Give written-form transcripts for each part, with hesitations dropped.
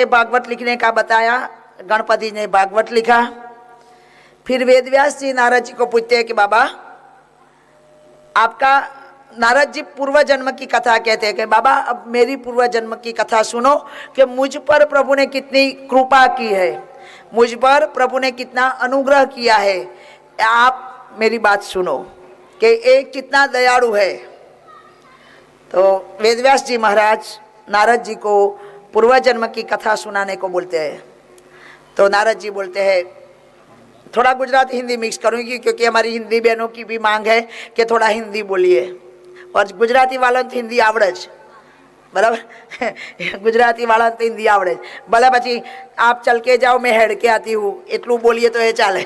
ये भागवत लिखने का बताया, गणपति ने भागवत लिखा। फिर वेदव्यास जी नारद जी को पूछते हैं कि बाबा आपका, नारद जी पूर्व जन्म की कथा कहते हैं कि बाबा अब मेरी पूर्व जन्म की कथा सुनो कि मुझ पर प्रभु ने कितनी कृपा की है, मुझ पर प्रभु ने कितना अनुग्रह किया है, आप मेरी बात सुनो कि एक कितना दयालु है। तो वेदव्यास जी महाराज नारद जी को पूर्व जन्म की कथा सुनाने को बोलते हैं। तो नारद जी बोलते हैं, थोड़ा गुजराती हिंदी मिक्स करूँगी क्योंकि हमारी हिंदी बहनों की भी मांग है कि थोड़ा हिंदी बोलिए, और गुजराती वालों तो हिंदी आवड़े ज, बराबर गुजराती वाला तो हिंदी आवड़े, भले પછી आप चल के जाओ मैं हेड के आती हूँ એટલું बोलिए तो ये चाले।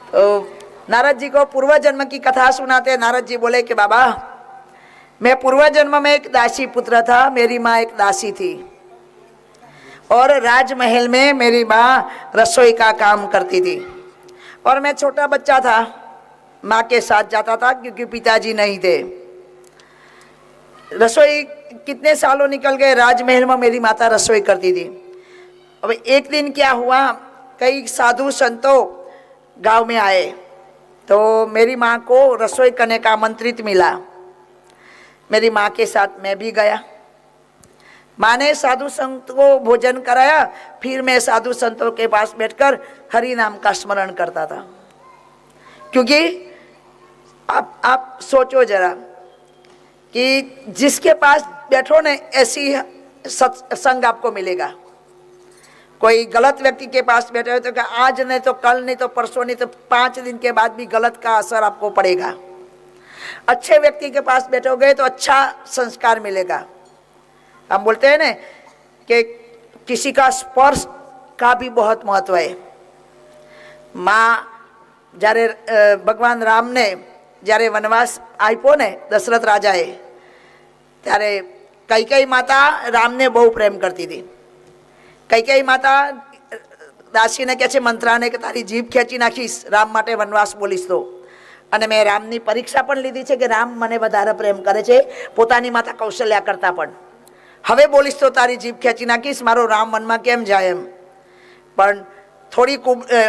तो नारद जी को पूर्व जन्म की कथा सुनाते। नारद जी बोले कि बाबा मैं पूर्व जन्म में एक दासी पुत्र था, मेरी माँ एक दासी थी और राजमहल में मेरी माँ रसोई का काम करती थी और मैं छोटा बच्चा था, माँ के साथ जाता था क्योंकि पिताजी नहीं थे। रसोई कितने सालों निकल गए, राजमहल में मेरी माता रसोई करती थी। अब एक दिन क्या हुआ, कई साधु संतों गांव में आए तो मेरी माँ को रसोई करने का आमंत्रित मिला। मेरी माँ के साथ मैं भी गया। माँ ने साधु संत को भोजन कराया, फिर मैं साधु संतों के पास बैठकर हरि नाम का स्मरण करता था। क्योंकि आप सोचो जरा कि जिसके पास बैठो ने ऐसी सत्संग आपको मिलेगा। कोई गलत व्यक्ति के पास बैठे हो तो आज नहीं तो कल, नहीं तो परसों, नहीं तो 5 दिन के बाद भी गलत का असर आपको पड़ेगा। अच्छे व्यक्ति के पास बैठोगे तो अच्छा संस्कार मिलेगा। हम बोलते हैं ना कि किसी का स्पर्श का भी बहुत महत्व है। माँ જ્યારે ભગવાન રામને જ્યારે વનવાસ આપ્યો ને દશરથ રાજાએ, ત્યારે કૈકેયી માતા રામને બહુ પ્રેમ કરતી હતી। કૈકેયી માતા દાસીને કહે છે મંત્રાને કે તારી જીભ ખેંચી નાખીશ રામ માટે વનવાસ બોલીશ તો, અને મેં રામની પરીક્ષા પણ લીધી છે કે રામ મને વધારે પ્રેમ કરે છે પોતાની માતા કૌશલ્યા કરતાં પણ। હવે બોલીશ તો તારી જીભ ખેંચી નાખીશ, મારો રામ વનમાં કેમ જાય એમ। પણ થોડી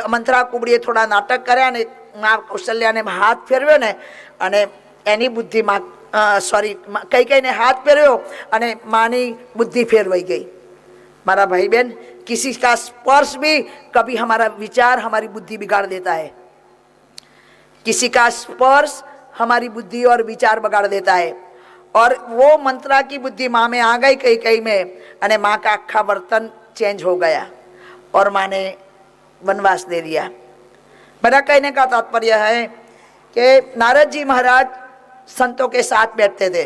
મંત્રા કુબડીએ થોડા નાટક કર્યા ને મા કૌશલ્યાને હાથ ફેરવ્યો ને અને એની બુદ્ધિ માં કૈકેયીને હાથ ફેરવ્યો અને માની બુદ્ધિ ફેરવાઈ ગઈ। મારા ભાઈ બહેન, किसी का स्पर्श भी कभी हमारा विचार, हमारी बुद्धि बिगाड़ देता है। किसी का स्पर्श हमारी बुद्धि और विचार बिगाड़ देता है। और वो मंत्रा की बुद्धि माँ में आ गई कई में, अने माँ का आखा वर्तन चेंज हो गया और माँ ने वनवास दे दिया। मेरा कहने का तात्पर्य है कि नारद जी महाराज संतों के साथ बैठते थे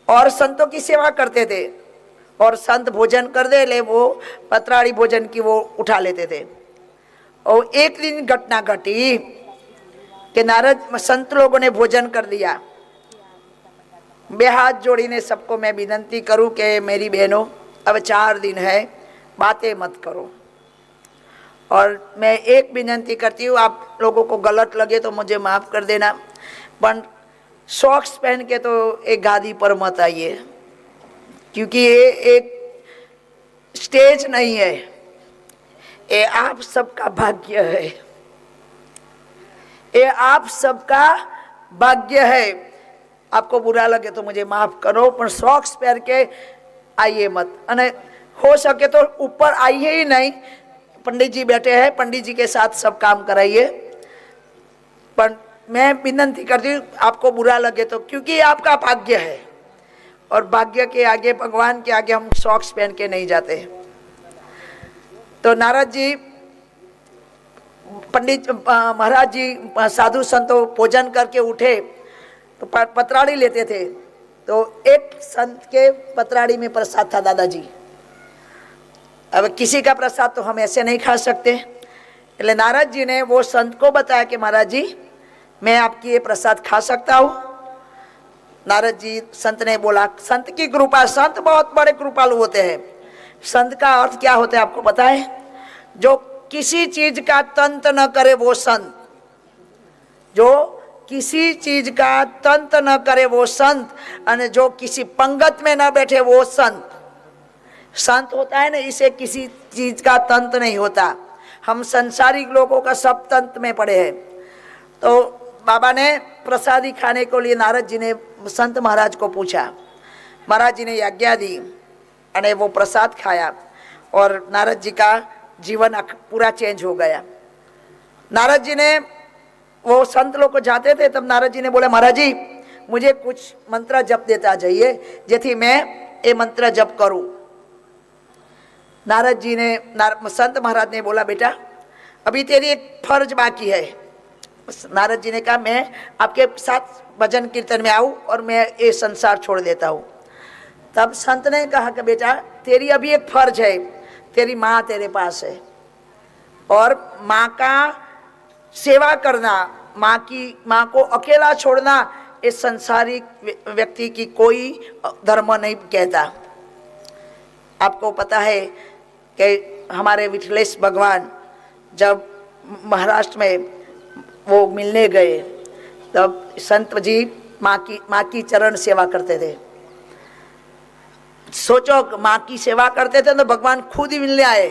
और संतों की सेवा करते थे, और संत भोजन कर दे ले वो पत्राड़ी भोजन की वो उठा लेते थे। और एक दिन घटना घटी कि नारद संत लोगों ने भोजन कर दिया। बे हाथ जोड़ीने सबको मैं विनंती करूं कि मेरी बहनों अब 4 दिन है, बातें मत करो। और मैं एक विनंती करती हूँ, आप लोगों को गलत लगे तो मुझे माफ़ कर देना, पर सॉक्स पहन के तो एक गादी पर मत आइए, क्योंकि ये एक स्टेज नहीं है, ये आप सबका भाग्य है। ये आप सबका भाग्य है। आपको बुरा लगे तो मुझे माफ़ करो, पर सॉक्स पहन के आइए मत। अने हो सके तो ऊपर आइए ही नहीं। पंडित जी बैठे हैं, पंडित जी के साथ सब काम कराइए। पर मैं विनंती करती हूँ, आपको बुरा लगे तो, क्योंकि आपका भाग्य है और भाग्य के आगे, भगवान के आगे हम सॉक्स पहन के नहीं जाते। तो नारद जी, पंडित महाराज जी, साधु संतों भोजन करके उठे तो पत्राड़ी लेते थे। तो एक संत के पत्राड़ी में प्रसाद था दादाजी। अब किसी का प्रसाद तो हम ऐसे नहीं खा सकते, इसलिए नारद जी ने वो संत को बताया कि महाराज जी मैं आपकी ये प्रसाद खा सकता हूँ। नारद जी, संत ने बोला, संत की कृपा, संत बहुत बड़े कृपालु होते हैं। संत का अर्थ क्या होता है आपको पता है? जो किसी चीज का तंत न करे वो संत। जो किसी चीज का तंत न करे वो संत, और जो किसी पंगत में न बैठे वो संत। संत होता है ना, इसे किसी चीज का तंत नहीं होता। हम संसारिक लोगों का सब तंत में पड़े हैं। तो बाबा ने प्रसादी खाने को लिए नारद जी ने संत महाराज को पूछा। महाराज जी ने आज्ञा दी और वो प्रसाद खाया और नारद जी का जीवन पूरा चेंज हो गया। नारद जी ने, वो संत लोग को जाते थे, तब नारद जी ने बोले महाराज जी मुझे कुछ मंत्र जप देता जाइए जेथी मैं ये मंत्र जप करूं। नारद जी ने, संत महाराज ने बोला बेटा अभी तेरी एक फर्ज बाकी है। नारद जी ने कहा मैं आपके साथ भजन कीर्तन में आऊं और मैं ये संसार छोड़ देता हूं। तब संत ने कहा कि बेटा तेरी अभी एक फर्ज है, तेरी माँ तेरे पास है और माँ का सेवा करना, माँ को अकेला छोड़ना इस संसारिक व्यक्ति की कोई धर्म नहीं कहता। आपको पता है कि हमारे विठलेश भगवान जब महाराष्ट्र में वो मिलने गए तब संत जी माँ की चरण सेवा करते थे। सोचो माँ की सेवा करते थे तो भगवान खुद ही मिलने आए।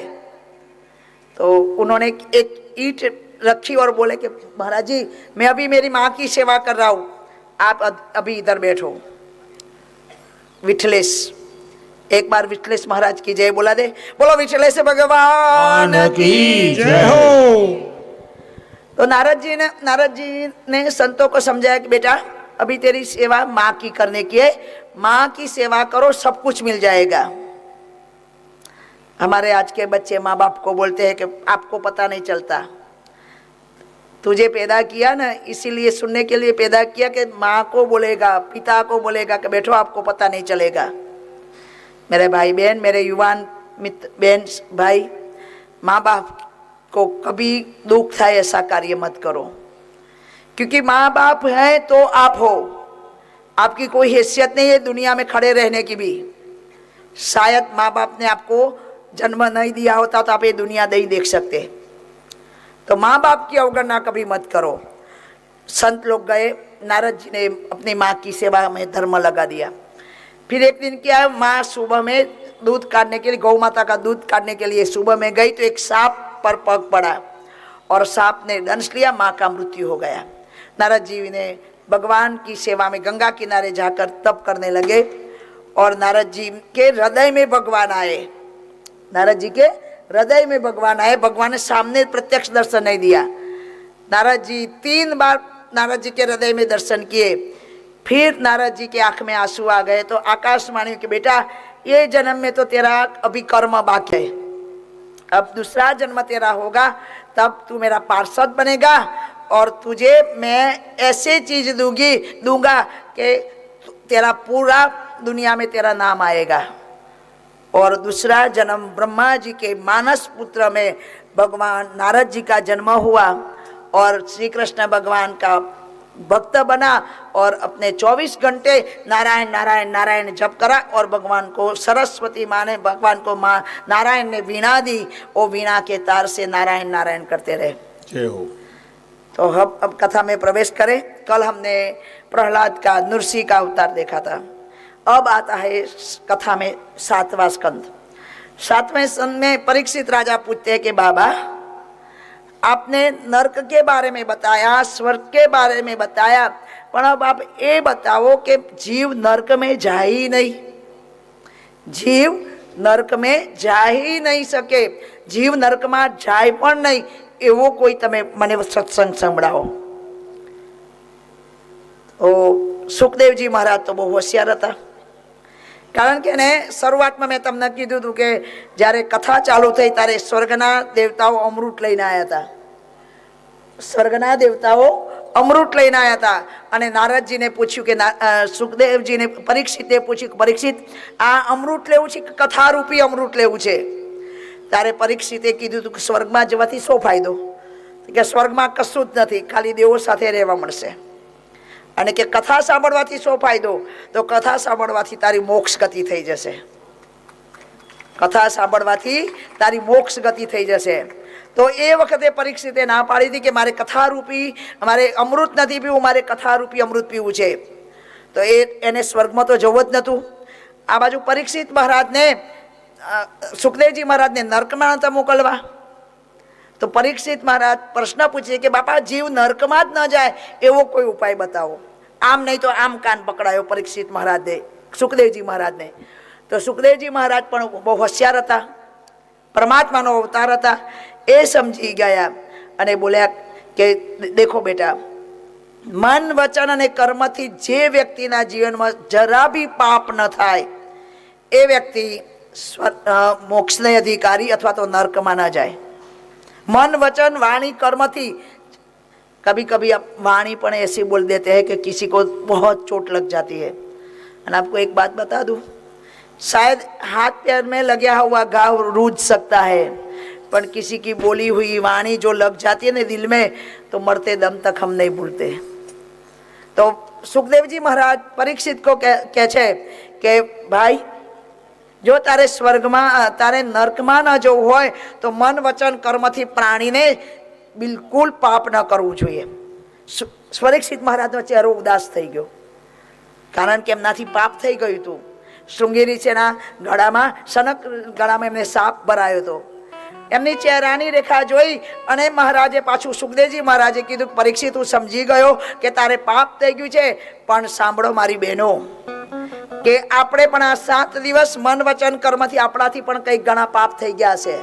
तो उन्होंने एक ईंट रखी और बोले कि महाराज जी मैं अभी मेरी माँ की सेवा कर रहा हूँ, आप अभी इधर बैठो। विठलेश, एक बार विठलेश महाराज की जय बोला दे, बोलो विठलेश भगवान की जय हो। तो नारद जी ने संतों को समझाया कि बेटा अभी तेरी सेवा माँ की करने की है, माँ की सेवा करो सब कुछ मिल जाएगा। हमारे आज के बच्चे माँ बाप को बोलते हैं कि आपको पता नहीं चलता, तुझे पैदा किया ना इसीलिए सुनने के लिए पैदा किया कि माँ को बोलेगा, पिता को बोलेगा कि बैठो आपको पता नहीं चलेगा। मेरे भाई बहन, मेरे युवान मित्र बहन भाई, माँ बाप को कभी दुख था ऐसा कार्य मत करो, क्योंकि माँ बाप है तो आप हो। आपकी कोई हैसियत नहीं है दुनिया में खड़े रहने की भी। शायद माँ बाप ने आपको जन्म नहीं दिया होता तो आप ये दुनिया नहीं देख सकते। तो माँ बाप की अवगणना कभी मत करो। संत लोग गए, नारद जी ने अपनी माँ की सेवा में धर्म लगा दिया। फिर एक दिन क्या, माँ सुबह में दूध काटने के लिए, गौ माता का दूध काटने के लिए सुबह में गई तो एक सांप पर पग पड़ा और सांप ने दंश लिया, माँ का मृत्यु हो गया। नारद जी ने भगवान की सेवा में गंगा किनारे जाकर तप करने लगे और नारद जी के हृदय में भगवान आए। नारद जी के हृदय में भगवान आए। भगवान ने सामने प्रत्यक्ष दर्शन नहीं दिया। नारद जी 3 बार नारद जी के हृदय में दर्शन किए। फिर नारद जी के आंख में आंसू आ गए तो आकाशवाणी के बेटा ये जन्म में तो तेरा अभी कर्म बाकी है, अब दूसरा जन्म तेरा होगा तब तू मेरा पार्षद बनेगा और तुझे मैं ऐसे चीज दूंगा कि तेरा पूरा दुनिया में तेरा नाम आएगा। और दूसरा जन्म ब्रह्मा जी के मानस पुत्र में भगवान नारद जी का जन्म हुआ और श्री कृष्ण भगवान का भक्त बना और अपने 24 घंटे नारायण नारायण नारायण जप करा और भगवान को सरस्वती माँ ने, भगवान को माँ नारायण ने वीणा दी, वो वीणा के तार से नारायण नारायण करते रहे। जय हो। तो अब कथा में प्रवेश करें। कल हमने प्रहलाद का नृसिंह का अवतार देखा था। अब आता है कथा में 7वां स्कंद। 7वें स्कंद में परीक्षित राजा पूछते हैं कि बाबा आपने नरक के बारे में बताया, स्वर्ग के बारे में बताया, पर अब आप ये बताओ कि जीव नरक में जा ही नहीं, जीव नरक में जा ही नहीं सके, जीव नरक में जाए पण नहीं, एवो कोई तमे मने सत्संग संभळावो। तो सुखदेव जी महाराज तो बहुत होशियार था, कारण के ने शुरुआत में मैं तमने कीधुं हतुं के ज्यारे कथा चालू थई त्यारे स्वर्गना देवताओं अमृत लईने आया था। स्वर्गना देवताओं अमृत लईने आया था अने नारद जी ने पूछ्યું કે સુખદેવ जी ने परीक्षित ने पूछ्યું કે परीक्षित आ अमृत लेवुं छे કે कथा रूपी अमृत लेवुं छे? त्यारे परीक्षिते कीधुं हतुं કે स्वर्गमां जवाथी शो फायदो? કે स्वर्गमां कशुं ज नथी, खाली देवो साथे रहेवा मळशे। अने के कथा सांभळवाथी शो फायदो? तो कथा सांभळवाथी तारी मोक्ष गति थई जशे, कथा सांभळवाथी तारी मोक्ष गति थई जशे। તો એ વખતે પરીક્ષિતે ના પાડી હતી કે મારે કથારૂપી, મારે અમૃત નથી પીવું, મારે કથારૂપી અમૃત પીવું છે. તો એને સ્વર્ગમાં તો જવું જ નહોતું. આ બાજુ પરીક્ષિત મહારાજને સુખદેવજી મહારાજને નર્કમાં નતા મોકલવા. તો પરીક્ષિત મહારાજ પ્રશ્ન પૂછે કે બાપા જીવ નર્કમાં જ ન જાય એવો કોઈ ઉપાય બતાવો. આમ નહીં તો આમ કાન પકડાયો પરીક્ષિત મહારાજને, સુખદેવજી મહારાજને. તો સુખદેવજી મહારાજ પણ બહુ હોશિયાર હતા, પરમાત્માનો અવતાર હતા. એ સમજી ગયા અને બોલ્યા કે દેખો બેટા, મન વચન અને કર્મથી જે વ્યક્તિના જીવનમાં જરા બી પાપ ન થાય એ વ્યક્તિ મોક્ષને અધિકારી અથવા તો નર્કમાં ન જાય. मन वचन वाणी कर्म थी. कभी कभी आप वाणी पण ऐसी बोल देते हैं कि किसी को बहुत चोट लग जाती है. और आपको एक बात बता दूं, शायद हाथ पैर में लगा हुआ घाव रूज सकता है, पर किसी की बोली हुई वाणी जो लग जाती है ना दिल में, तो मरते दम तक हम नहीं भूलते. तो सुखदेव जी महाराज परीक्षित को कहे छे कि भाई जो तारे स्वर्ग में तारे नर्क में न जो होय तो मन वचन कर्म थी प्राणी ने बिल्कुल पाप न करवू जोईए. परीक्षित महाराज नो चेहरो उदास थई गयो, कारण के एमनाथी पाप थई गयुं हतुं. श्रृंगेरी छेना गळामां सनक गळामां एमने साप भरायो तो. एमनी चेहरानी रेखा जोई अने महाराजे पाछुं सुखदेवजी महाराजे कीधुं परीक्षित हूँ समझी गयो के तारे पाप थई गयुं छे, पण सांभळो मारी बहनो के आपणे पण आ 7 दिवस मन वचन कर्म थी आपणाथी पण कई घणा पाप थई गया छे.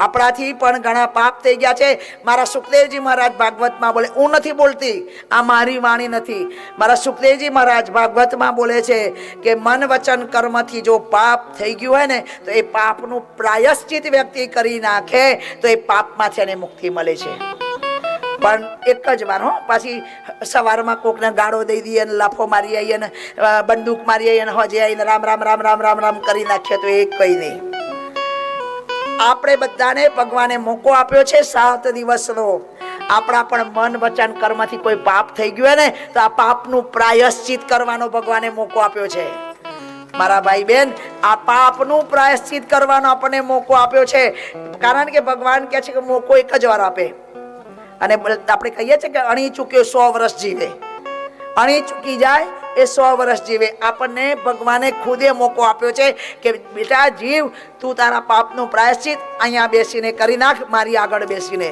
आपणाथी पण घणा पाप थई गया छे. मारा सुखदेवजी महाराज भागवत में बोले, हूँ नथी बोलती, आ मारी वाणी नथी. मारा सुखदेवजी महाराज भागवत में बोले छे के मन वचन कर्म थी जो पाप थई गयुं होय ने तो ए पापनुं प्रायश्चित व्यक्ति करी नाखे तो ए पापमांथी एने मुक्ति मळे छे. पण एक ज वार हो, पाછી સવારમાં કોકને ગાળો દઈ દઈએ ને લાફો મારી આવીએ ને બંદૂક મારી આવીએ ને હોજે આવીને રામ રામ રામ રામ રામ રામ કરી નાખીએ તો એ કઈ નહીં. આપણે બધાને ભગવાને મોકો આપ્યો છે 7 દિવસનો. આપણા પણ મન વચન કર્મથી કોઈ પાપ થઈ ગયું ને તો આ પાપનું પ્રાયશ્ચિત કરવાનો ભગવાને મોકો આપ્યો છે. મારા ભાઈ બહેન, આ પાપનું પ્રાયશ્ચિત કરવાનો આપણને મોકો આપ્યો છે. કારણ કે ભગવાન કહે છે કે મોકો એક જ વાર આપે. અને આપણે કહીએ છીએ કે અણી ચૂક્યો 100 વર્ષ જીવે. અણી ચૂકી જાય એ 100 વર્ષ જીવે. આપણને ભગવાને ખુદે મોકો આપ્યો છે કે બેટા જીવ, તું તારા પાપનું પ્રાયશ્ચિત અહીંયા બેસીને કરી નાખ, મારી આગળ બેસીને.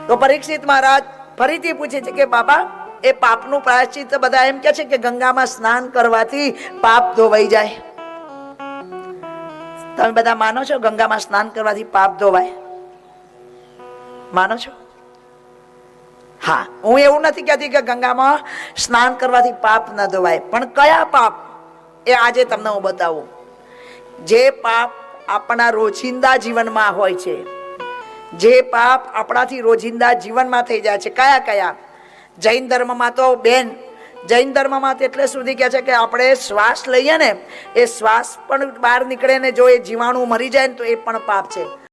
તો પરીક્ષિત મહારાજ ફરીથી પૂછે છે કે બાબા, એ પાપનું પ્રાયશ્ચિત બધા એમ કહે છે કે ગંગામાં સ્નાન કરવાથી પાપ ધોવાઈ જાય. તમે બધા માનો છો ગંગામાં સ્નાન કરવાથી પાપ ધોવાય? માનો છો? હા, હું એવું નથી કહેતી કે ગંગામાં સ્નાન કરવાથી પાપ ન ધોવાય, પણ કયા પાપ એ આજે તમને હું બતાવું. જે પાપ આપણા રોજિંદા જીવનમાં હોય છે, જે પાપ આપણાથી રોજિંદા જીવનમાં થઈ જાય છે, કયા કયા? જૈન ધર્મમાં તો બેન, જૈન ધર્મમાં એટલે સુધી કહે છે કે આપણે શ્વાસ લઈએ ને એ શ્વાસ પણ બહાર નીકળે ને જો એ જીવાણુ મરી જાય ને તો એ પણ પાપ છે.